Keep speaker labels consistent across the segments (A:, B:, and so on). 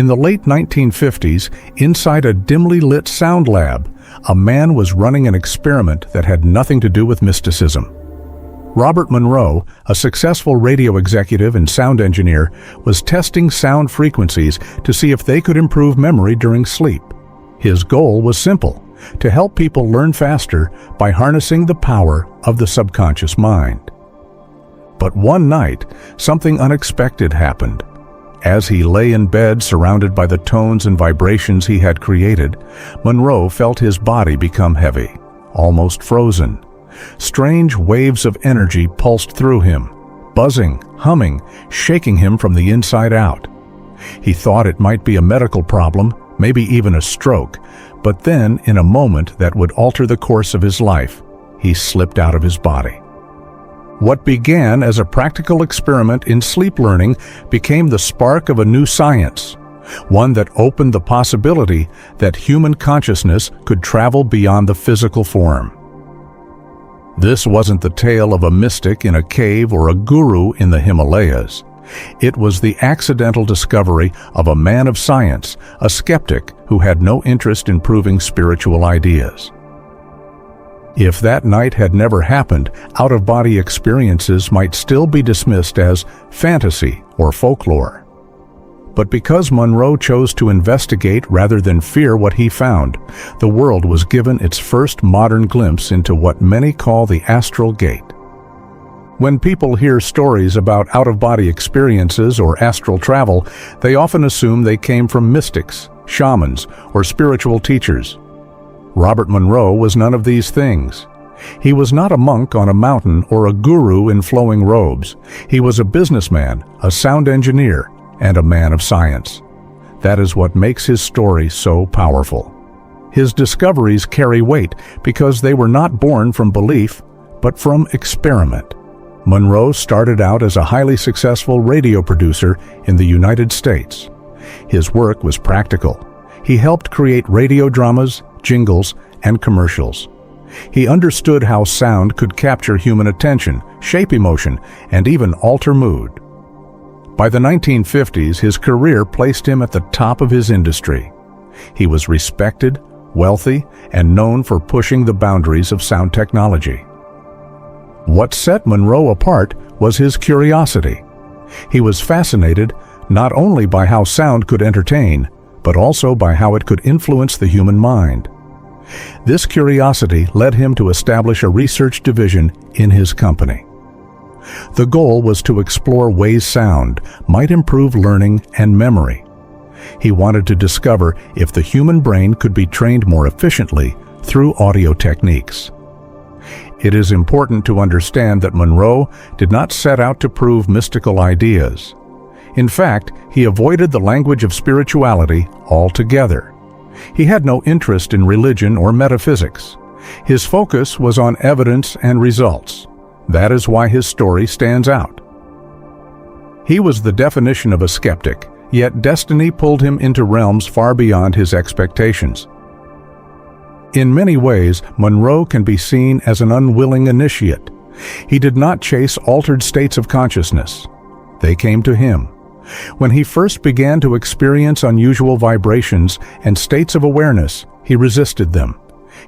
A: In the late 1950s, inside a dimly lit sound lab, a man was running an experiment that had nothing to do with mysticism. Robert Monroe, a successful radio executive and sound engineer, was testing sound frequencies to see if they could improve memory during sleep. His goal was simple: to help people learn faster by harnessing the power of the subconscious mind. But one night, something unexpected happened. As he lay in bed surrounded by the tones and vibrations he had created, Monroe felt his body become heavy, almost frozen. Strange waves of energy pulsed through him, buzzing, humming, shaking him from the inside out. He thought it might be a medical problem, maybe even a stroke, but then, in a moment that would alter the course of his life, he slipped out of his body. What began as a practical experiment in sleep learning became the spark of a new science, one that opened the possibility that human consciousness could travel beyond the physical form. This wasn't the tale of a mystic in a cave or a guru in the Himalayas. It was the accidental discovery of a man of science, a skeptic who had no interest in proving spiritual ideas. If that night had never happened, out-of-body experiences might still be dismissed as fantasy or folklore. But because Monroe chose to investigate rather than fear what he found, the world was given its first modern glimpse into what many call the astral gate. When people hear stories about out-of-body experiences or astral travel, they often assume they came from mystics, shamans, or spiritual teachers. Robert Monroe was none of these things. He was not a monk on a mountain or a guru in flowing robes. He was a businessman, a sound engineer, and a man of science. That is what makes his story so powerful. His discoveries carry weight because they were not born from belief, but from experiment. Monroe started out as a highly successful radio producer in the United States. His work was practical. He helped create radio dramas, jingles, and commercials. He understood how sound could capture human attention, shape emotion, and even alter mood. By the 1950s, his career placed him at the top of his industry. He was respected, wealthy, and known for pushing the boundaries of sound technology. What set Monroe apart was his curiosity. He was fascinated not only by how sound could entertain, but also by how it could influence the human mind. This curiosity led him to establish a research division in his company. The goal was to explore ways sound might improve learning and memory. He wanted to discover if the human brain could be trained more efficiently through audio techniques. It is important to understand that Monroe did not set out to prove mystical ideas. In fact, he avoided the language of spirituality altogether. He had no interest in religion or metaphysics. His focus was on evidence and results. That is why his story stands out. He was the definition of a skeptic, yet destiny pulled him into realms far beyond his expectations. In many ways, Monroe can be seen as an unwilling initiate. He did not chase altered states of consciousness. They came to him. When he first began to experience unusual vibrations and states of awareness, he resisted them.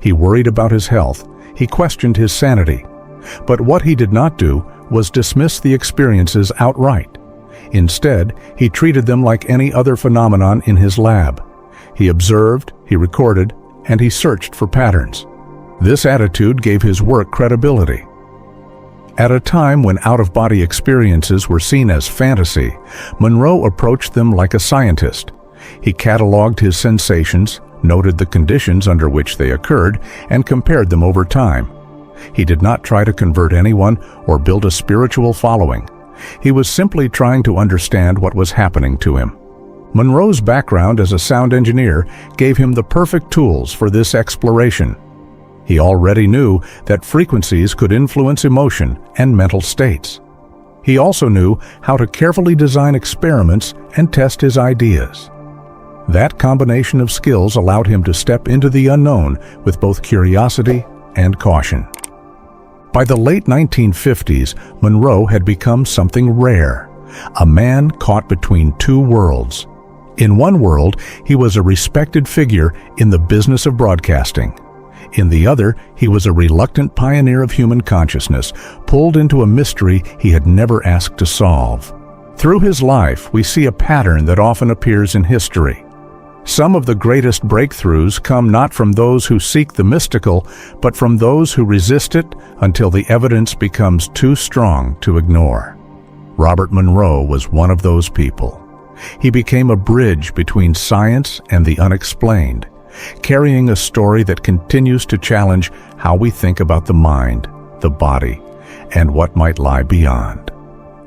A: He worried about his health. He questioned his sanity. But what he did not do was dismiss the experiences outright. Instead, he treated them like any other phenomenon in his lab. He observed, he recorded, and he searched for patterns. This attitude gave his work credibility. At a time when out-of-body experiences were seen as fantasy, Monroe approached them like a scientist. He cataloged his sensations, noted the conditions under which they occurred, and compared them over time. He did not try to convert anyone or build a spiritual following. He was simply trying to understand what was happening to him. Monroe's background as a sound engineer gave him the perfect tools for this exploration. He already knew that frequencies could influence emotion and mental states. He also knew how to carefully design experiments and test his ideas. That combination of skills allowed him to step into the unknown with both curiosity and caution. By the late 1950s, Monroe had become something rare, a man caught between two worlds, In one world, he was a respected figure in the business of broadcasting. In the other, he was a reluctant pioneer of human consciousness, pulled into a mystery he had never asked to solve. Through his life, we see a pattern that often appears in history. Some of the greatest breakthroughs come not from those who seek the mystical, but from those who resist it until the evidence becomes too strong to ignore. Robert Monroe was one of those people. He became a bridge between science and the unexplained, carrying a story that continues to challenge how we think about the mind, the body, and what might lie beyond.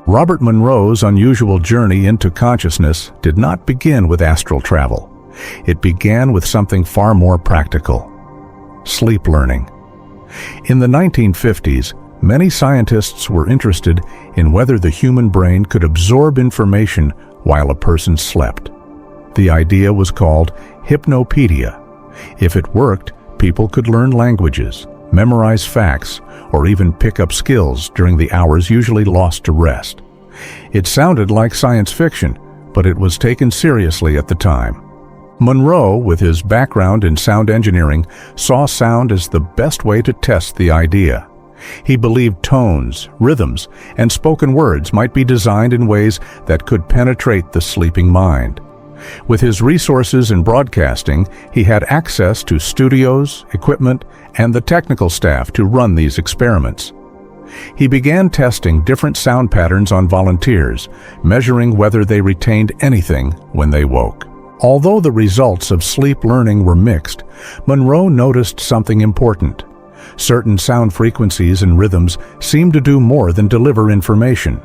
A: Robert Monroe's unusual journey into consciousness did not begin with astral travel. It began with something far more practical: sleep learning. In the 1950s, many scientists were interested in whether the human brain could absorb information while a person slept. The idea was called hypnopedia. If it worked, people could learn languages, memorize facts, or even pick up skills during the hours usually lost to rest. It sounded like science fiction, but it was taken seriously at the time. Monroe, with his background in sound engineering, saw sound as the best way to test the idea. He believed tones, rhythms, and spoken words might be designed in ways that could penetrate the sleeping mind. With his resources in broadcasting, he had access to studios, equipment, and the technical staff to run these experiments. He began testing different sound patterns on volunteers, measuring whether they retained anything when they woke. Although the results of sleep learning were mixed, Monroe noticed something important. Certain sound frequencies and rhythms seemed to do more than deliver information.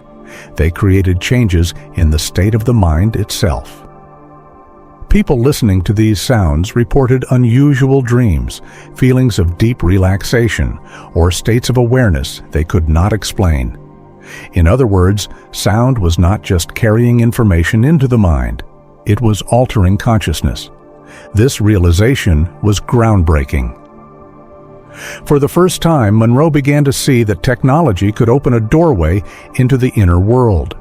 A: They created changes in the state of the mind itself. People listening to these sounds reported unusual dreams, feelings of deep relaxation, or states of awareness they could not explain. In other words, sound was not just carrying information into the mind, it was altering consciousness. This realization was groundbreaking. For the first time, Monroe began to see that technology could open a doorway into the inner world.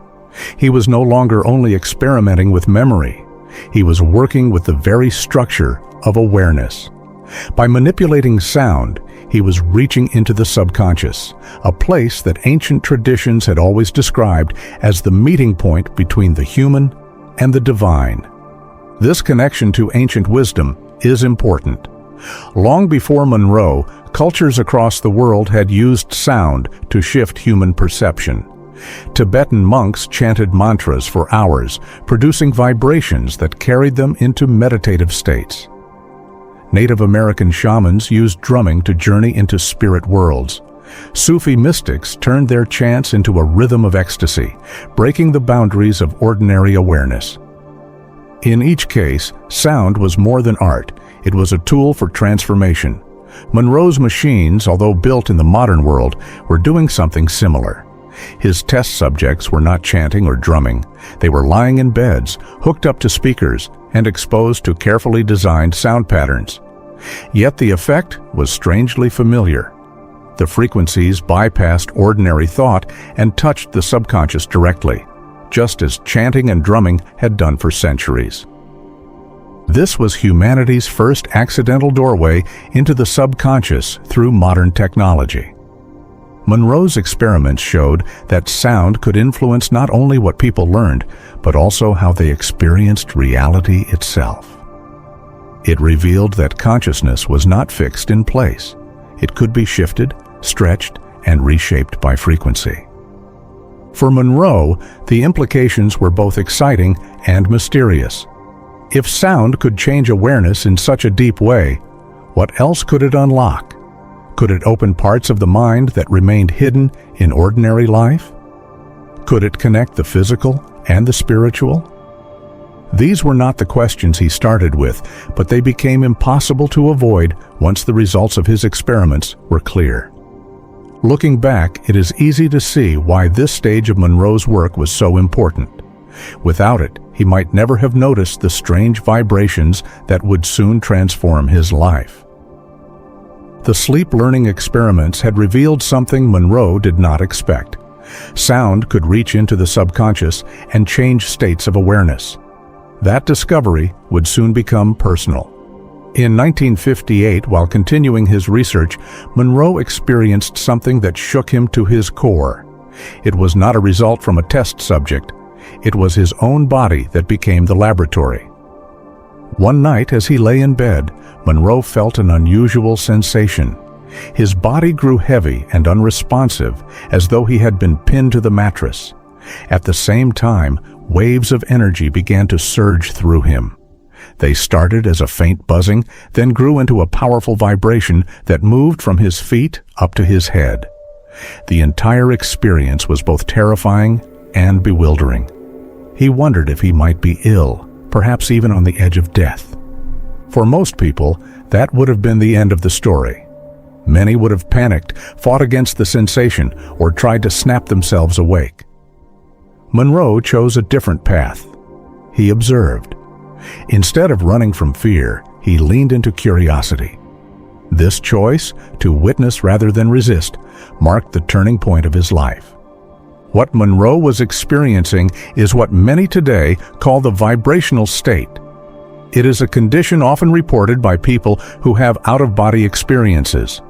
A: He was no longer only experimenting with memory. He was working with the very structure of awareness. By manipulating sound, he was reaching into the subconscious, a place that ancient traditions had always described as the meeting point between the human and the divine. This connection to ancient wisdom is important. Long before Monroe, cultures across the world had used sound to shift human perception. Tibetan monks chanted mantras for hours, producing vibrations that carried them into meditative states. Native American shamans used drumming to journey into spirit worlds. Sufi mystics turned their chants into a rhythm of ecstasy, breaking the boundaries of ordinary awareness. In each case, sound was more than art. It was a tool for transformation. Monroe's machines, although built in the modern world, were doing something similar. His test subjects were not chanting or drumming. They were lying in beds, hooked up to speakers, and exposed to carefully designed sound patterns. Yet the effect was strangely familiar. The frequencies bypassed ordinary thought and touched the subconscious directly, just as chanting and drumming had done for centuries. This was humanity's first accidental doorway into the subconscious through modern technology. Monroe's experiments showed that sound could influence not only what people learned, but also how they experienced reality itself. It revealed that consciousness was not fixed in place. It could be shifted, stretched, and reshaped by frequency. For Monroe, the implications were both exciting and mysterious. If sound could change awareness in such a deep way, what else could it unlock? Could it open parts of the mind that remained hidden in ordinary life? Could it connect the physical and the spiritual? These were not the questions he started with, but they became impossible to avoid once the results of his experiments were clear. Looking back, it is easy to see why this stage of Monroe's work was so important. Without it, he might never have noticed the strange vibrations that would soon transform his life. The sleep learning experiments had revealed something Monroe did not expect. Sound could reach into the subconscious and change states of awareness. That discovery would soon become personal. In 1958, while continuing his research, Monroe experienced something that shook him to his core. It was not a result from a test subject. It was his own body that became the laboratory. One night, as he lay in bed, Monroe felt an unusual sensation. His body grew heavy and unresponsive, as though he had been pinned to the mattress. At the same time, waves of energy began to surge through him. They started as a faint buzzing, then grew into a powerful vibration that moved from his feet up to his head. The entire experience was both terrifying and bewildering. He wondered if he might be ill, perhaps even on the edge of death. For most people, that would have been the end of the story. Many would have panicked, fought against the sensation, or tried to snap themselves awake. Monroe chose a different path. He observed. Instead of running from fear, he leaned into curiosity. This choice, to witness rather than resist, marked the turning point of his life. What Monroe was experiencing is what many today call the vibrational state. It is a condition often reported by people who have out-of-body experiences.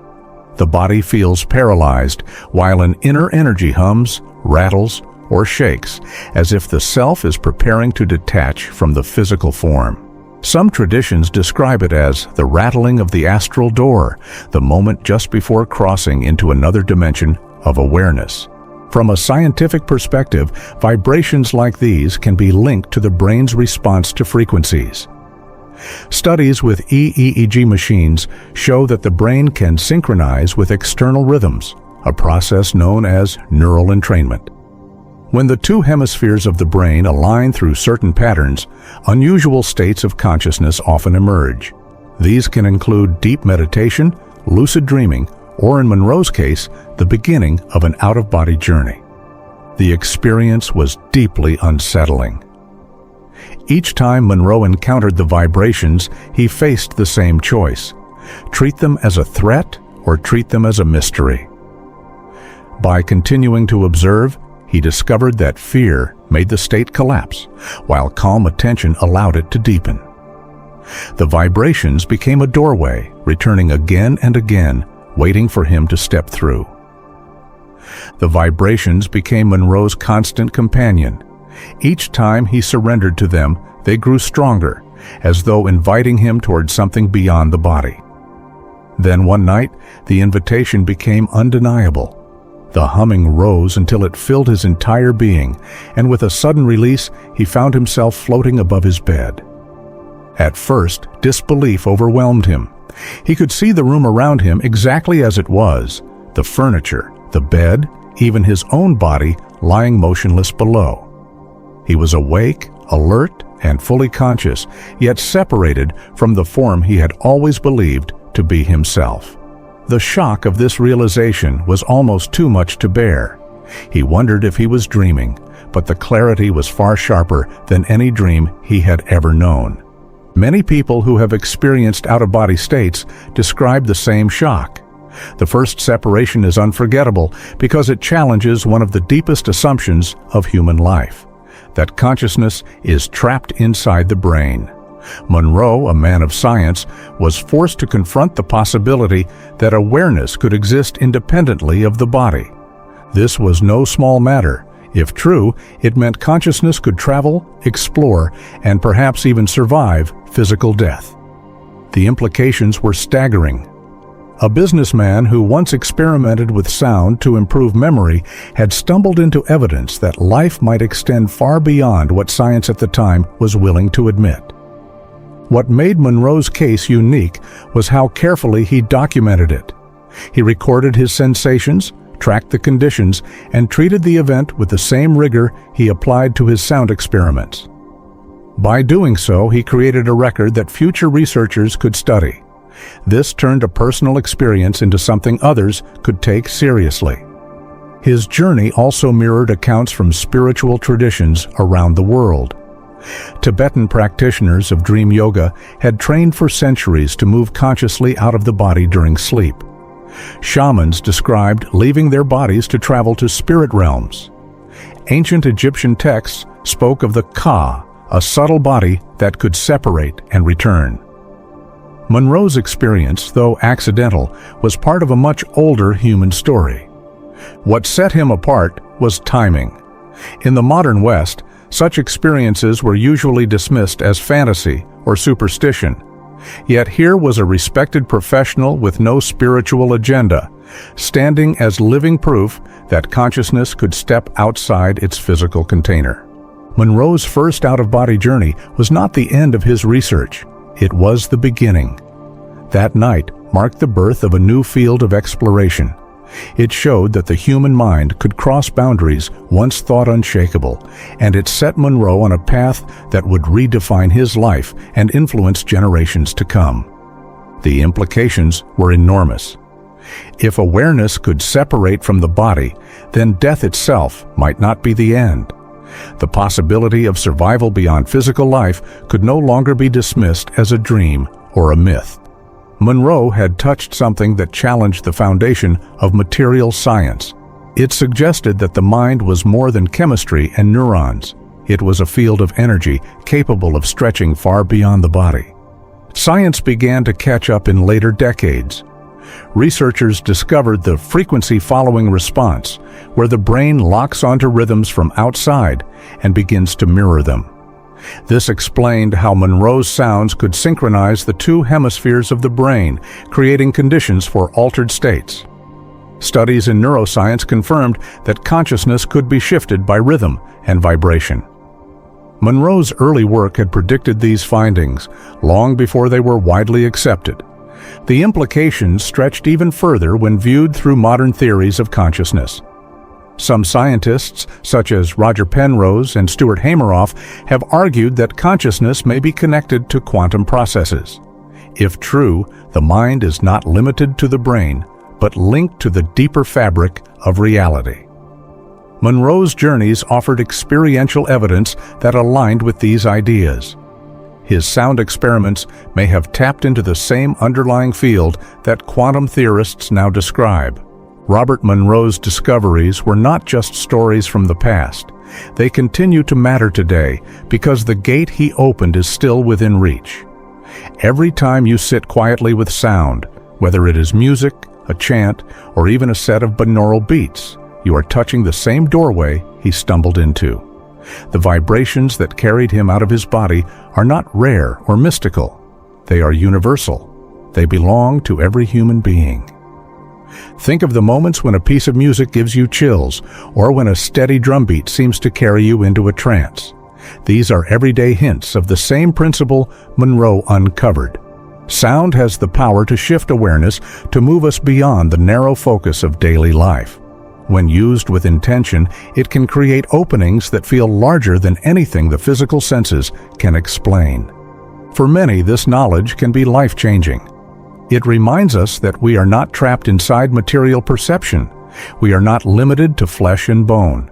A: The body feels paralyzed, while an inner energy hums, rattles, or shakes, as if the self is preparing to detach from the physical form. Some traditions describe it as the rattling of the astral door, the moment just before crossing into another dimension of awareness. From a scientific perspective, vibrations like these can be linked to the brain's response to frequencies. Studies with EEG machines show that the brain can synchronize with external rhythms, a process known as neural entrainment. When the two hemispheres of the brain align through certain patterns, unusual states of consciousness often emerge. These can include deep meditation, lucid dreaming, or in Monroe's case, the beginning of an out-of-body journey. The experience was deeply unsettling. Each time Monroe encountered the vibrations, he faced the same choice: treat them as a threat or treat them as a mystery. By continuing to observe, he discovered that fear made the state collapse, while calm attention allowed it to deepen. The vibrations became a doorway, returning again and again, waiting for him to step through. The vibrations became Monroe's constant companion. Each time he surrendered to them, they grew stronger, as though inviting him toward something beyond the body. Then one night, the invitation became undeniable. The humming rose until it filled his entire being, and with a sudden release, he found himself floating above his bed. At first, disbelief overwhelmed him. He could see the room around him exactly as it was: the furniture, the bed, even his own body lying motionless below. He was awake, alert, and fully conscious, yet separated from the form he had always believed to be himself. The shock of this realization was almost too much to bear. He wondered if he was dreaming, but the clarity was far sharper than any dream he had ever known. Many people who have experienced out-of-body states describe the same shock. The first separation is unforgettable because it challenges one of the deepest assumptions of human life: that consciousness is trapped inside the brain. Monroe, a man of science, was forced to confront the possibility that awareness could exist independently of the body. This was no small matter. If true, it meant consciousness could travel, explore, and perhaps even survive physical death. The implications were staggering. A businessman who once experimented with sound to improve memory had stumbled into evidence that life might extend far beyond what science at the time was willing to admit. What made Monroe's case unique was how carefully he documented it. He recorded his sensations, tracked the conditions, and treated the event with the same rigor he applied to his sound experiments. By doing so, he created a record that future researchers could study. This turned a personal experience into something others could take seriously. His journey also mirrored accounts from spiritual traditions around the world. Tibetan practitioners of dream yoga had trained for centuries to move consciously out of the body during sleep. Shamans described leaving their bodies to travel to spirit realms. Ancient Egyptian texts spoke of the Ka, a subtle body that could separate and return. Monroe's experience, though accidental, was part of a much older human story. What set him apart was timing. In the modern West, such experiences were usually dismissed as fantasy or superstition. Yet here was a respected professional with no spiritual agenda, standing as living proof that consciousness could step outside its physical container. Monroe's first out-of-body journey was not the end of his research. It was the beginning. That night marked the birth of a new field of exploration. It showed that the human mind could cross boundaries once thought unshakable, and it set Monroe on a path that would redefine his life and influence generations to come. The implications were enormous. If awareness could separate from the body, then death itself might not be the end. The possibility of survival beyond physical life could no longer be dismissed as a dream or a myth. Monroe had touched something that challenged the foundation of material science. It suggested that the mind was more than chemistry and neurons. It was a field of energy capable of stretching far beyond the body. Science began to catch up in later decades. Researchers discovered the frequency-following response, where the brain locks onto rhythms from outside and begins to mirror them. This explained how Monroe's sounds could synchronize the two hemispheres of the brain, creating conditions for altered states. Studies in neuroscience confirmed that consciousness could be shifted by rhythm and vibration. Monroe's early work had predicted these findings long before they were widely accepted. The implications stretched even further when viewed through modern theories of consciousness. Some scientists, such as Roger Penrose and Stuart Hameroff, have argued that consciousness may be connected to quantum processes. If true, the mind is not limited to the brain, but linked to the deeper fabric of reality. Monroe's journeys offered experiential evidence that aligned with these ideas. His sound experiments may have tapped into the same underlying field that quantum theorists now describe. Robert Monroe's discoveries were not just stories from the past. They continue to matter today because the gate he opened is still within reach. Every time you sit quietly with sound, whether it is music, a chant, or even a set of binaural beats, you are touching the same doorway he stumbled into. The vibrations that carried him out of his body are not rare or mystical. They are universal. They belong to every human being. Think of the moments when a piece of music gives you chills, or when a steady drumbeat seems to carry you into a trance. These are everyday hints of the same principle Monroe uncovered. Sound has the power to shift awareness, to move us beyond the narrow focus of daily life. When used with intention, it can create openings that feel larger than anything the physical senses can explain. For many, this knowledge can be life-changing. It reminds us that we are not trapped inside material perception. We are not limited to flesh and bone.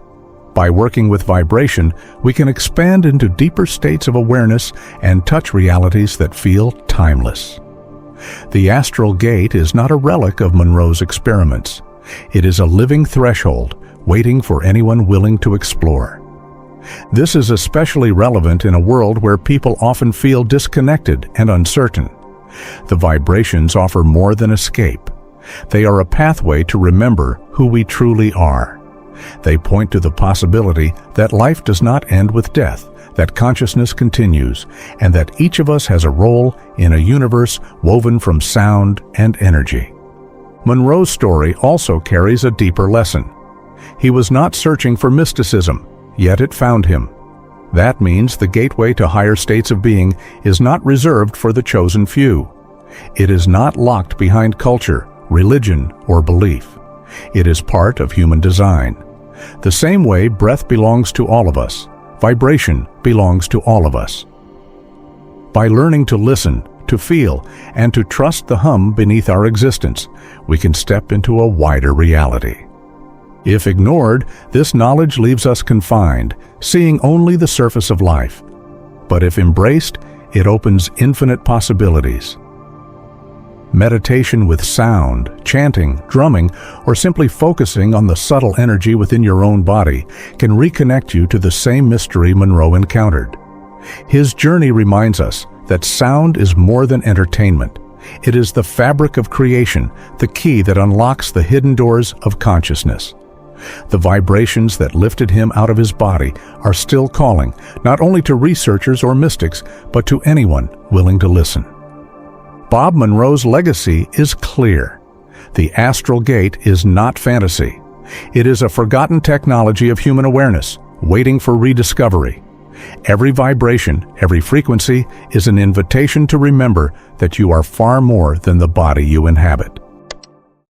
A: By working with vibration, we can expand into deeper states of awareness and touch realities that feel timeless. The astral gate is not a relic of Monroe's experiments. It is a living threshold, waiting for anyone willing to explore. This is especially relevant in a world where people often feel disconnected and uncertain. The vibrations offer more than escape. They are a pathway to remember who we truly are. They point to the possibility that life does not end with death, that consciousness continues, and that each of us has a role in a universe woven from sound and energy. Monroe's story also carries a deeper lesson. He was not searching for mysticism, yet it found him. That means the gateway to higher states of being is not reserved for the chosen few. It is not locked behind culture, religion, or belief. It is part of human design. The same way breath belongs to all of us, vibration belongs to all of us. By learning to listen, to feel, and to trust the hum beneath our existence, we can step into a wider reality. If ignored, this knowledge leaves us confined, seeing only the surface of life. But if embraced, it opens infinite possibilities. Meditation with sound, chanting, drumming, or simply focusing on the subtle energy within your own body can reconnect you to the same mystery Monroe encountered. His journey reminds us that sound is more than entertainment. It is the fabric of creation, the key that unlocks the hidden doors of consciousness. The vibrations that lifted him out of his body are still calling, not only to researchers or mystics, but to anyone willing to listen. Bob Monroe's legacy is clear. The astral gate is not fantasy. It is a forgotten technology of human awareness, waiting for rediscovery. Every vibration, every frequency is an invitation to remember that you are far more than the body you inhabit.